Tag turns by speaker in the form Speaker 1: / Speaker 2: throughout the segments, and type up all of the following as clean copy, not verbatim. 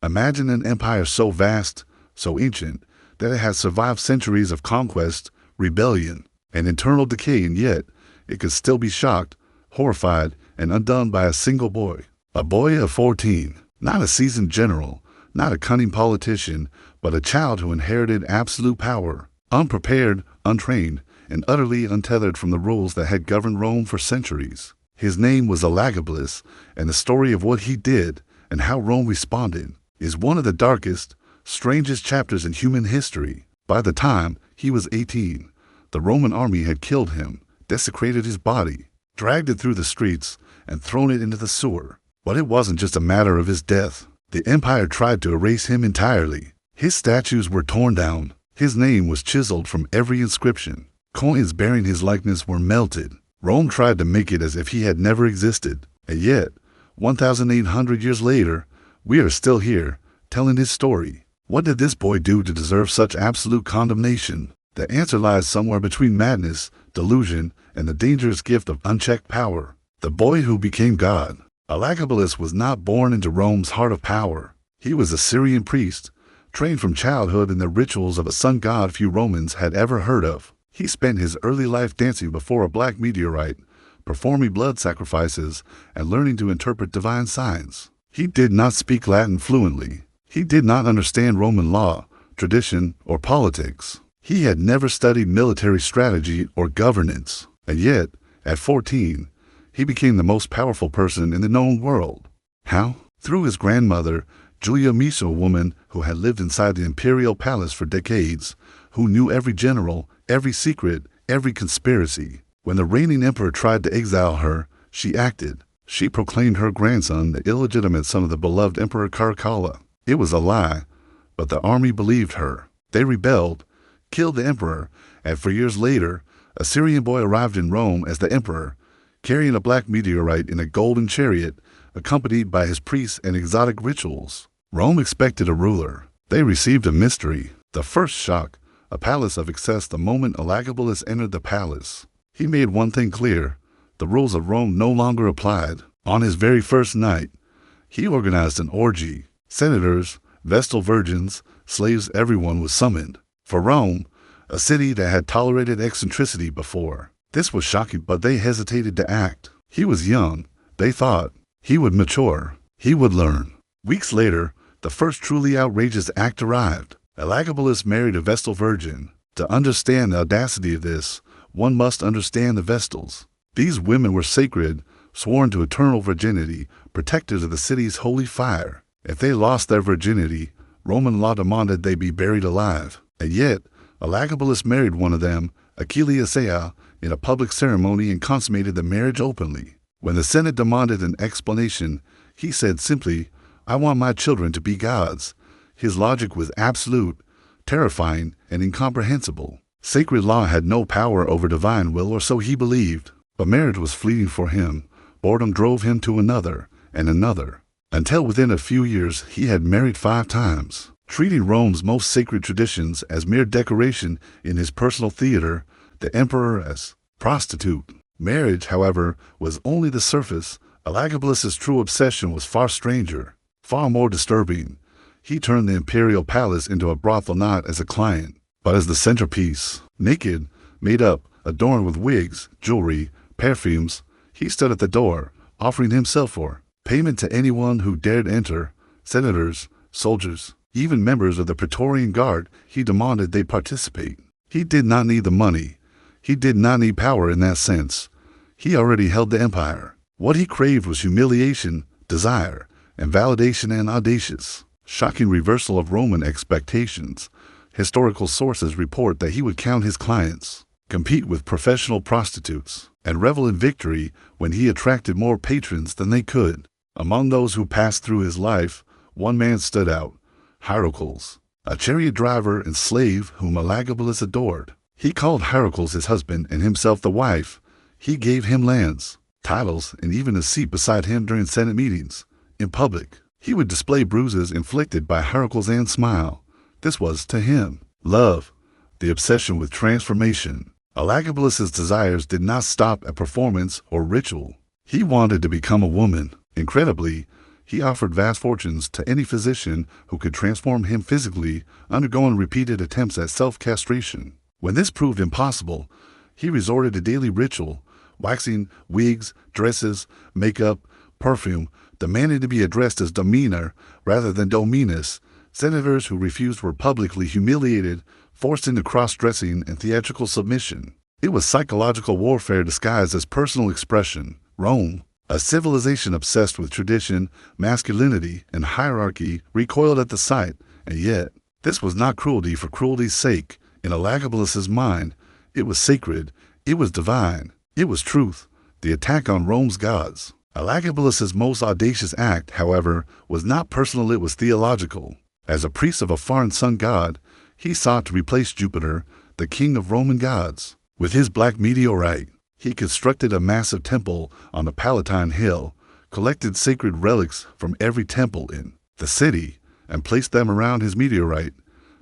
Speaker 1: Imagine an empire so vast, so ancient, that it has survived centuries of conquest, rebellion, and internal decay, and yet it could still be shocked, horrified, and undone by a single boy. A boy of 14, not a seasoned general, not a cunning politician, but a child who inherited absolute power, unprepared, untrained, and utterly untethered from the rules that had governed Rome for centuries. His name was Elagabalus, and the story of what he did and how Rome responded is one of the darkest, strangest chapters in human history. By the time he was 18, the Roman army had killed him, desecrated his body, dragged it through the streets, and thrown it into the sewer. But it wasn't just a matter of his death. The empire tried to erase him entirely. His statues were torn down. His name was chiseled from every inscription. Coins bearing his likeness were melted. Rome tried to make it as if he had never existed. And yet, 1,800 years later, we are still here, telling his story. What did this boy do to deserve such absolute condemnation? The answer lies somewhere between madness, delusion, and the dangerous gift of unchecked power. The boy who became God. Elagabalus was not born into Rome's heart of power. He was a Syrian priest, trained from childhood in the rituals of a sun god few Romans had ever heard of. He spent his early life dancing before a black meteorite, performing blood sacrifices, and learning to interpret divine signs. He did not speak Latin fluently. He did not understand Roman law, tradition, or politics. He had never studied military strategy or governance. And yet, at 14, he became the most powerful person in the known world. How? Through his grandmother, Julia Miso, a woman who had lived inside the imperial palace for decades, who knew every general, every secret, every conspiracy. When the reigning emperor tried to exile her, she acted. She proclaimed her grandson the illegitimate son of the beloved Emperor Caracalla. It was a lie, but the army believed her. They rebelled, killed the emperor, and 4 years later, a Syrian boy arrived in Rome as the emperor, carrying a black meteorite in a golden chariot, accompanied by his priests and exotic rituals. Rome expected a ruler. They received a mystery. The first shock, a palace of excess the moment Elagabalus entered the palace. He made one thing clear. The rules of Rome no longer applied. On his very first night, he organized an orgy. Senators, vestal virgins, slaves, everyone was summoned. For Rome, a city that had tolerated eccentricity before, this was shocking, but they hesitated to act. He was young. They thought he would mature. He would learn. Weeks later, the first truly outrageous act arrived. Elagabalus married a vestal virgin. To understand the audacity of this, one must understand the vestals. These women were sacred, sworn to eternal virginity, protectors of the city's holy fire. If they lost their virginity, Roman law demanded they be buried alive. And yet, Elagabalus married one of them, Achilleia, in a public ceremony and consummated the marriage openly. When the Senate demanded an explanation, he said simply, "I want my children to be gods." His logic was absolute, terrifying, and incomprehensible. Sacred law had no power over divine will, or so he believed. But marriage was fleeting for him. Boredom drove him to another, and another, until within a few years he had married 5 times. Treating Rome's most sacred traditions as mere decoration in his personal theater, the emperor as prostitute. Marriage, however, was only the surface. Elagabalus's true obsession was far stranger, far more disturbing. He turned the imperial palace into a brothel not as a client, but as the centerpiece. Naked, made up, adorned with wigs, jewelry, perfumes, he stood at the door, offering himself for payment to anyone who dared enter. Senators, soldiers, even members of the Praetorian Guard, he demanded they participate. He did not need the money. He did not need power in that sense. He already held the empire. What he craved was humiliation, desire, and validation, and audacious, shocking reversal of Roman expectations. Historical sources report that he would count his clients, compete with professional prostitutes, and revel in victory when he attracted more patrons than they could. Among those who passed through his life, one man stood out, Heracles, a chariot driver and slave whom Elagabalus adored. He called Heracles his husband and himself the wife. He gave him lands, titles, and even a seat beside him during Senate meetings. In public, he would display bruises inflicted by Heracles and smile. This was, to him, love, the obsession with transformation. Elagabalus's desires did not stop at performance or ritual. He wanted to become a woman. Incredibly, He offered vast fortunes to any physician who could transform him physically, undergoing repeated attempts at self-castration. When this proved impossible, he resorted to daily ritual, waxing, wigs, dresses, makeup, perfume, demanding to be addressed as Dominor rather than Dominus. Senators who refused were publicly humiliated, forced into cross-dressing and theatrical submission. It was psychological warfare disguised as personal expression. Rome, a civilization obsessed with tradition, masculinity, and hierarchy, recoiled at the sight, and yet, this was not cruelty for cruelty's sake. In Elagabalus's mind, it was sacred, it was divine, it was truth, the attack on Rome's gods. Elagabalus's most audacious act, however, was not personal, it was theological. As a priest of a foreign sun god, he sought to replace Jupiter, the king of Roman gods. With his black meteorite, he constructed a massive temple on the Palatine Hill, collected sacred relics from every temple in the city, and placed them around his meteorite,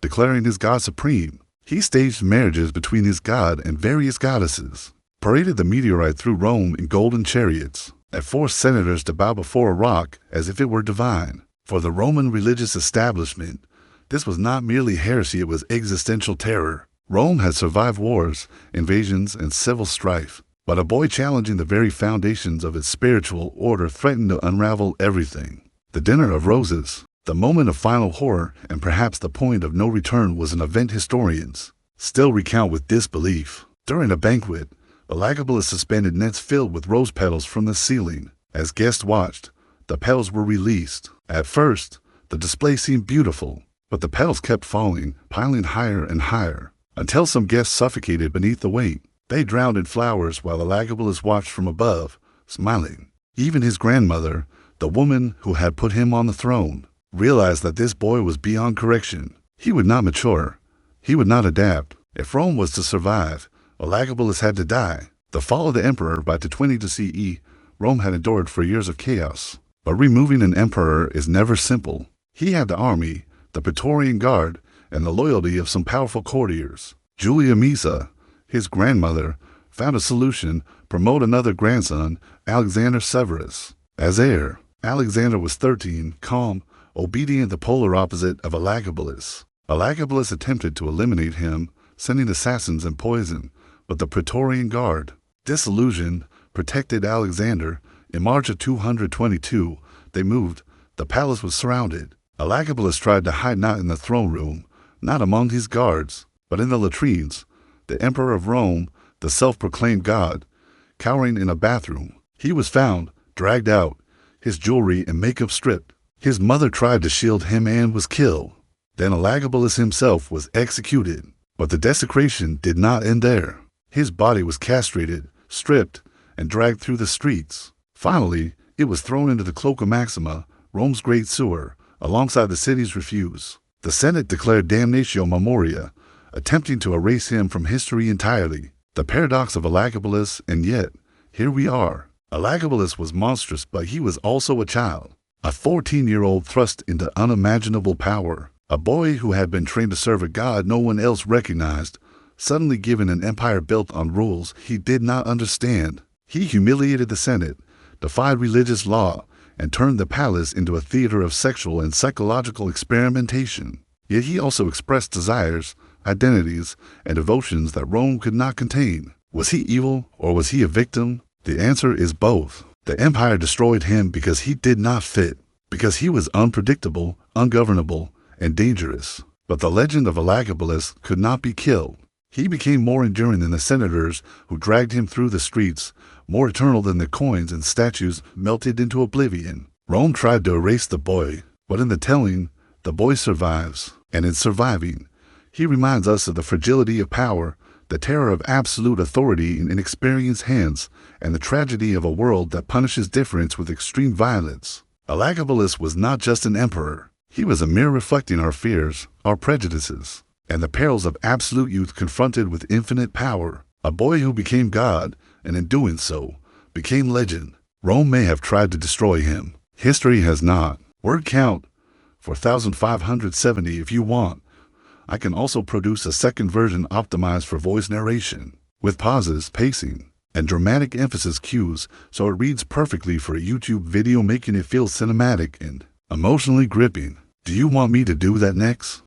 Speaker 1: declaring his god supreme. He staged marriages between his god and various goddesses, paraded the meteorite through Rome in golden chariots, and forced senators to bow before a rock as if it were divine. For the Roman religious establishment, this was not merely heresy, it was existential terror. Rome had survived wars, invasions, and civil strife, but a boy challenging the very foundations of its spiritual order threatened to unravel everything. The Dinner of Roses, the moment of final horror and perhaps the point of no return, was an event historians still recount with disbelief. During a banquet, Elagabalus suspended nets filled with rose petals from the ceiling. As guests watched, the petals were released. At first, the display seemed beautiful, but the petals kept falling, piling higher and higher, until some guests suffocated beneath the weight. They drowned in flowers while Elagabalus watched from above, smiling. Even his grandmother, the woman who had put him on the throne, realized that this boy was beyond correction. He would not mature. He would not adapt. If Rome was to survive, Elagabalus had to die. The fall of the emperor by 222 CE, Rome had endured for years of chaos. But removing an emperor is never simple. He had the army, the Praetorian Guard, and the loyalty of some powerful courtiers. Julia Misa, his grandmother, found a solution: promote another grandson, Alexander Severus, as heir. Alexander was 13, calm, obedient, the polar opposite of Elagabalus. Elagabalus attempted to eliminate him, sending assassins and poison, but the Praetorian Guard, disillusioned, protected Alexander. In March of 222, they moved. The palace was surrounded. Elagabalus tried to hide not in the throne room, not among his guards, but in the latrines. The emperor of Rome, the self-proclaimed god, cowering in a bathroom. He was found, dragged out, his jewelry and makeup stripped. His mother tried to shield him and was killed. Then Elagabalus himself was executed. But the desecration did not end there. His body was castrated, stripped, and dragged through the streets. Finally, it was thrown into the Cloaca Maxima, Rome's great sewer, alongside the city's refuse. The Senate declared damnatio memoria, attempting to erase him from history entirely. The paradox of Elagabalus, and yet, here we are. Elagabalus was monstrous, but he was also a child. A 14-year-old thrust into unimaginable power. A boy who had been trained to serve a god no one else recognized, suddenly given an empire built on rules he did not understand. He humiliated the Senate, defied religious law, and turned the palace into a theater of sexual and psychological experimentation. Yet he also expressed desires, identities, and devotions that Rome could not contain. Was he evil, or was he a victim? The answer is both. The empire destroyed him because he did not fit, because he was unpredictable, ungovernable, and dangerous. But the legend of Elagabalus could not be killed. He became more enduring than the senators who dragged him through the streets, more eternal than the coins and statues melted into oblivion. Rome tried to erase the boy, but in the telling, the boy survives. And in surviving, he reminds us of the fragility of power, the terror of absolute authority in inexperienced hands, and the tragedy of a world that punishes difference with extreme violence. Elagabalus was not just an emperor. He was a mirror reflecting our fears, our prejudices, and the perils of absolute youth confronted with infinite power. A boy who became God, and in doing so, became legend. Rome may have tried to destroy him. History has not. Word count 4,570 if you want. I can also produce a second version optimized for voice narration, with pauses, pacing, and dramatic emphasis cues so it reads perfectly for a YouTube video, making it feel cinematic and emotionally gripping. Do you want me to do that next?